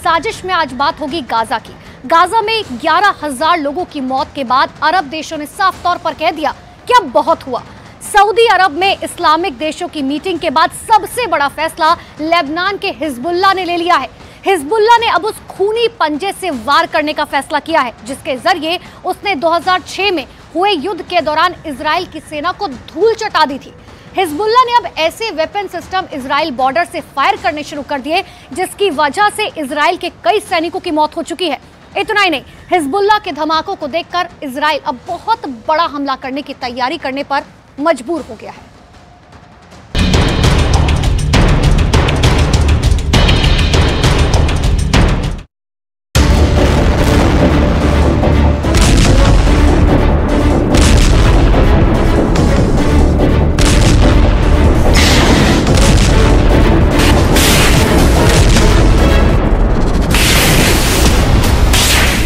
साजिश में आज बात होगी गाजा की। गाजा में 11,000 लोगों की मौत के बाद अरब देशों ने साफ तौर पर कह दिया कि अब बहुत हुआ। सऊदी अरब में इस्लामिक देशों की मीटिंग के बाद सबसे बड़ा फैसला लेबनान के हिजबुल्लाह ने ले लिया है। हिजबुल्लाह ने अब उस खूनी पंजे से वार करने का फैसला किया है जिसके जरिए उसने 2006 में हुए युद्ध के दौरान इजराइल की सेना को धूल चटा दी थी। हिजबुल्लाह ने अब ऐसे वेपन सिस्टम इजराइल बॉर्डर से फायर करने शुरू कर दिए जिसकी वजह से इजराइल के कई सैनिकों की मौत हो चुकी है। इतना ही नहीं, हिजबुल्लाह के धमाकों को देखकर इजराइल अब बहुत बड़ा हमला करने की तैयारी करने पर मजबूर हो गया है।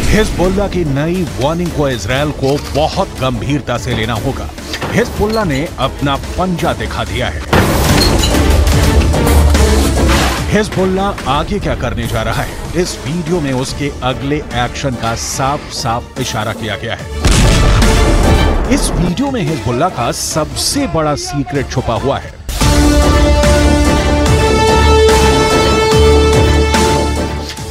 हिजबुल्लाह की नई वार्निंग को इजरायल को बहुत गंभीरता से लेना होगा। हिजबुल्लाह ने अपना पंजा दिखा दिया है। हिजबुल्लाह आगे क्या करने जा रहा है, इस वीडियो में उसके अगले एक्शन का साफ साफ इशारा किया गया है। इस वीडियो में हिजबुल्लाह का सबसे बड़ा सीक्रेट छुपा हुआ है।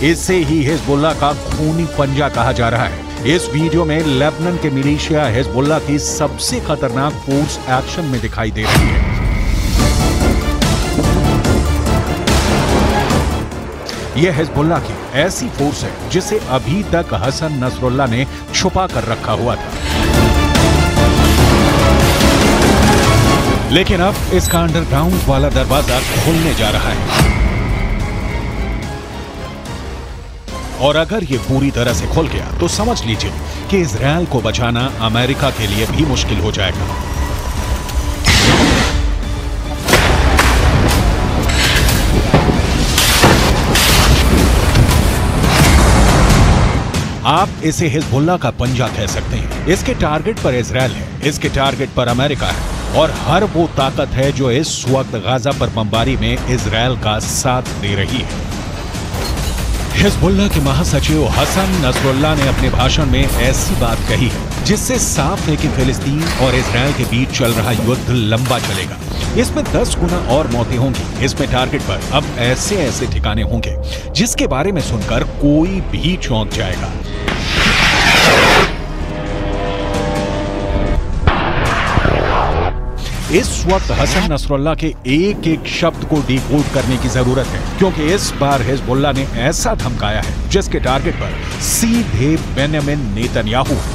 इसे ही हिजबुल्लाह का खूनी पंजा कहा जा रहा है। इस वीडियो में लेबनान के मिलिशिया हिजबुल्लाह की सबसे खतरनाक फोर्स एक्शन में दिखाई दे रही है। यह हिजबुल्लाह की ऐसी फोर्स है जिसे अभी तक हसन नसरुल्लाह ने छुपा कर रखा हुआ था, लेकिन अब इसका अंडरग्राउंड वाला दरवाजा खुलने जा रहा है। और अगर ये पूरी तरह से खुल गया तो समझ लीजिए कि इजरायल को बचाना अमेरिका के लिए भी मुश्किल हो जाएगा। आप इसे हिजबुल्लाह का पंजा कह सकते हैं। इसके टारगेट पर इजरायल है, इसके टारगेट पर अमेरिका है और हर वो ताकत है जो इस वक्त गाजा पर बमबारी में इजरायल का साथ दे रही है। हिजबुल्लाह के महासचिव हसन नसरुल्लाह ने अपने भाषण में ऐसी बात कही है जिससे साफ है कि फिलिस्तीन और इजरायल के बीच चल रहा युद्ध लंबा चलेगा। इसमें 10 गुना और मौतें होंगी। इसमें टारगेट पर अब ऐसे ऐसे ठिकाने होंगे जिसके बारे में सुनकर कोई भी चौंक जाएगा। इस वक्त हसन नसरुल्लाह के एक एक शब्द को डिकोड करने की जरूरत है, क्योंकि इस बार हिजबुल्लाह ने ऐसा धमकाया है जिसके टारगेट पर सीधे बेंयामिन नेतन्याहू है।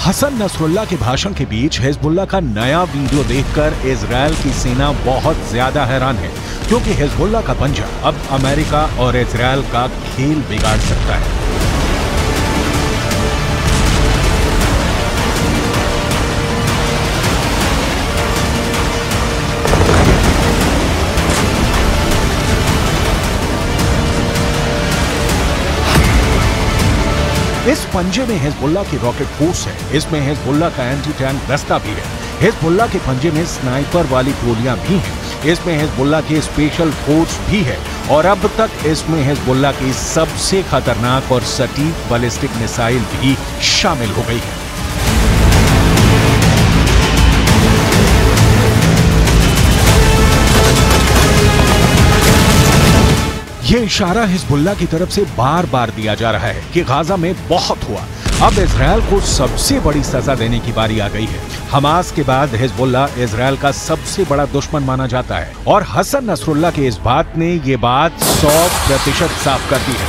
हसन नसरुल्लाह के भाषण के बीच हिजबुल्लाह का नया वीडियो देखकर इजरायल की सेना बहुत ज्यादा हैरान है, क्योंकि हिजबुल्लाह का पंजा अब अमेरिका और इजरायल का खेल बिगाड़ सकता है। इस पंजे में हिजबुल्लाह की रॉकेट फोर्स है, इसमें हिजबुल्लाह का एंटी टैंक दस्ता भी है, हिजबुल्लाह के पंजे में स्नाइपर वाली गोलियां भी हैं, इसमें हिजबुल्लाह की स्पेशल फोर्स भी है और अब तक इसमें हिजबुल्लाह की सबसे खतरनाक और सटीक बैलिस्टिक मिसाइल भी शामिल हो गई है। ये इशारा हिजबुल्लाह की तरफ से बार बार दिया जा रहा है कि गाजा में बहुत हुआ, अब इजरायल को सबसे बड़ी सजा देने की बारी आ गई है। हमास के बाद हिजबुल्लाह इजरायल का सबसे बड़ा दुश्मन माना जाता है और हसन नसरुल्लाह के इस बात ने ये बात 100% साफ कर दी है।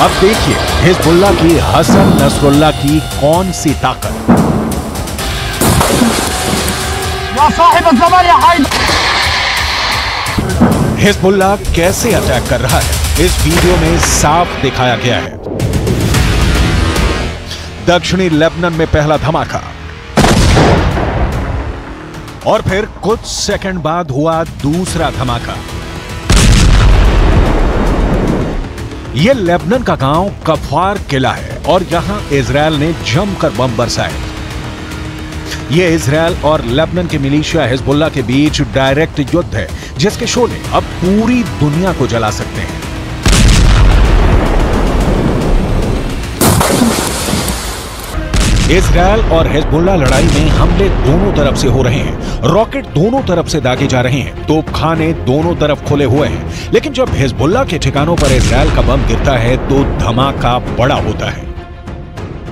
अब देखिए हिजबुल्लाह की हसन नसरुल्लाह की कौन सी ताकत। हिजबुल्लाह कैसे अटैक कर रहा है इस वीडियो में साफ दिखाया गया है। दक्षिणी लेबनान में पहला धमाका और फिर कुछ सेकंड बाद हुआ दूसरा धमाका। यह लेबनान का गांव कफार किला है और यहां इजरायल ने जमकर बम बरसाए। यह इजरायल और लेबनान के मिलिशिया हिजबुल्लाह के बीच डायरेक्ट युद्ध है जिसके शोले अब पूरी दुनिया को जला सकते हैं। इजरायल और हिजबुल्लाह लड़ाई में हमले दोनों तरफ से हो रहे हैं, रॉकेट दोनों तरफ से दागे जा रहे हैं, तोपखाने दोनों तरफ खुले हुए हैं। लेकिन जब हिजबुल्लाह के ठिकानों पर इजरायल का बम गिरता है तो धमाका बड़ा होता है।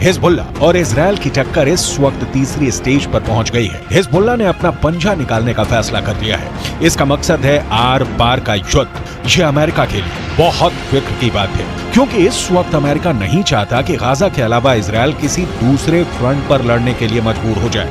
हिजबुल्लाह और इजरायल की टक्कर इस वक्त तीसरी स्टेज पर पहुंच गई है। हिजबुल्लाह ने अपना पंजा निकालने का फैसला कर लिया है। इसका मकसद है आर पार का युद्ध। यह अमेरिका के लिए बहुत फिक्र की बात है क्योंकि इस वक्त अमेरिका नहीं चाहता कि गाजा के अलावा इजरायल किसी दूसरे फ्रंट पर लड़ने के लिए मजबूर हो जाए।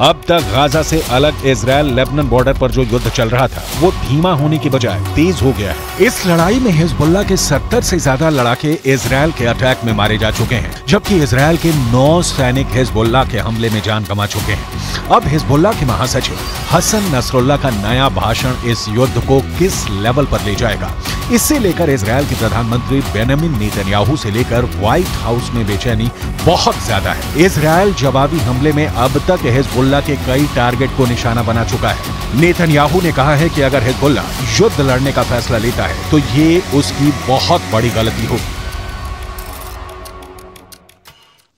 अब तक गाजा से अलग इजरायल लेबनान बॉर्डर पर जो युद्ध चल रहा था वो धीमा होने की बजाय तेज हो गया है। इस लड़ाई में हिजबुल्लाह के 70 से ज्यादा लड़ाके इजरायल के अटैक में मारे जा चुके हैं, जबकि इजरायल के 9 सैनिक हिजबुल्लाह के हमले में जान गंवा चुके हैं। अब हिजबुल्लाह के महासचिव हसन नसरुल्लाह का नया भाषण इस युद्ध को किस लेवल पर ले जाएगा, इससे लेकर इजरायल के प्रधानमंत्री बेंजामिन नेतन्याहू से लेकर व्हाइट हाउस में बेचैनी बहुत ज्यादा है। इजरायल जवाबी हमले में अब तक हिजबुल्लाह के कई टारगेट को निशाना बना चुका है। नेतन्याहू ने कहा है कि अगर हिजबुल्लाह युद्ध लड़ने का फैसला लेता है तो ये उसकी बहुत बड़ी गलती होगी।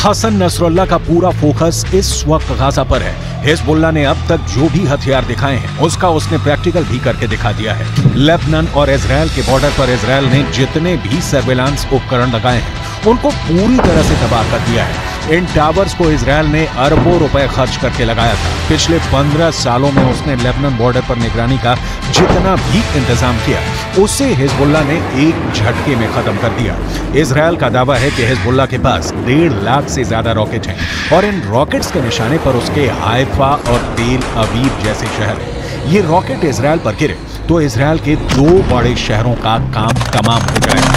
हसन नसरुल्लाह का पूरा फोकस इस वक्त गाजा पर है। हिजबुल्लाह ने अब तक जो भी हथियार दिखाए हैं उसका उसने प्रैक्टिकल भी करके दिखा दिया है। लेबनान और इजरायल के बॉर्डर पर इजरायल ने जितने भी सर्वेलांस उपकरण लगाए हैं उनको पूरी तरह से तबाह कर दिया है। इन टावर्स को इजरायल ने अरबों रुपए खर्च करके लगाया था। पिछले 15 सालों में उसने लेबनान बॉर्डर पर निगरानी का जितना भी इंतजाम किया उसे हिजबुल्लाह ने एक झटके में खत्म कर दिया। इजरायल का दावा है कि हिजबुल्लाह के पास 1.5 लाख से ज्यादा रॉकेट हैं और इन रॉकेट्स के निशाने पर उसके हाइफा और तेल अवीव जैसे शहर हैं। ये रॉकेट इजरायल पर गिरे तो इजरायल के 2 बड़े शहरों का काम तमाम हो जाएगा।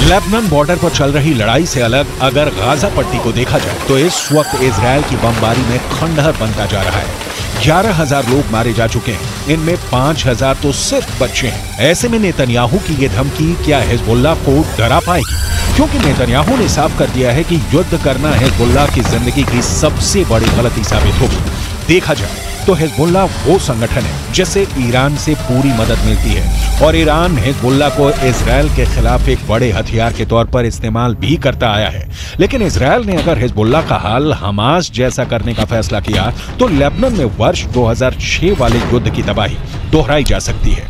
लेबनान बॉर्डर पर चल रही लड़ाई से अलग अगर गाजा पट्टी को देखा जाए तो इस वक्त इजरायल की बमबारी में खंडहर बनता जा रहा है। 11,000 लोग मारे जा चुके हैं, इनमें 5,000 तो सिर्फ बच्चे हैं। ऐसे में नेतन्याहू की ये धमकी क्या हिजबुल्लाह को डरा पाएगी? क्योंकि नेतन्याहू ने साफ कर दिया है कि युद्ध करना हिजबुल्लाह की जिंदगी की सबसे बड़ी गलती साबित होगी। देखा जाए तो हिजबुल्लाह वो संगठन है जिससे ईरान से पूरी मदद मिलती है और ईरान हिजबुल्लाह को इजराइल के खिलाफ एक बड़े हथियार के तौर पर इस्तेमाल भी करता आया है। लेकिन इजराइल ने अगर हिजबुल्लाह का हाल हमास जैसा करने का फैसला किया तो लेबनान में वर्ष 2006 वाले युद्ध की तबाही दोहराई जा सकती है।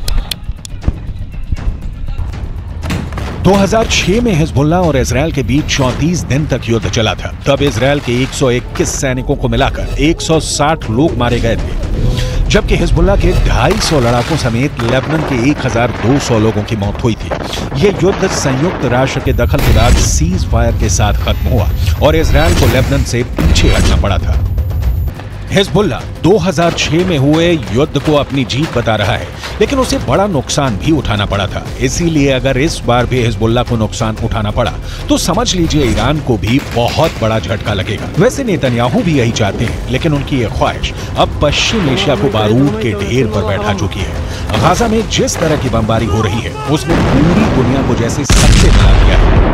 2006 में हिजबुल्लाह और इजराइल के बीच 34 दिन तक युद्ध चला था। तब इजराइल के 121 सैनिकों को मिलाकर 160 लोग मारे गए थे, जबकि हिजबुल्लाह के 250 लड़ाकों समेत लेबनान के 1,200 लोगों की मौत हुई थी। यह युद्ध संयुक्त राष्ट्र के दखल के बाद सीज फायर के साथ खत्म हुआ और इजराइल को लेबनान से पीछे हटना पड़ा था। हिजबुल्लाह 2006 में हुए युद्ध को अपनी जीत बता रहा है, लेकिन उसे बड़ा नुकसान भी उठाना पड़ा था। इसीलिए अगर इस बार भी हिजबुल्लाह को नुकसान उठाना पड़ा तो समझ लीजिए ईरान को भी बहुत बड़ा झटका लगेगा। वैसे नेतन्याहू भी यही चाहते हैं, लेकिन उनकी यह ख्वाहिश अब पश्चिम एशिया को बारूद के ढेर पर बैठा चुकी है। गाजा में जिस तरह की बमबारी हो रही है उसने पूरी दुनिया को जैसे सबसे मिला दिया है।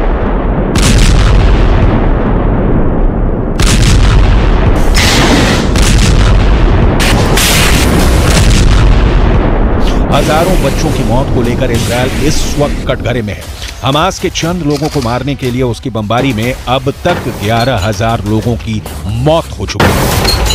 हजारों बच्चों की मौत को लेकर इजराइल इस वक्त कटघरे में है। हमास के चंद लोगों को मारने के लिए उसकी बमबारी में अब तक 11,000 लोगों की मौत हो चुकी है।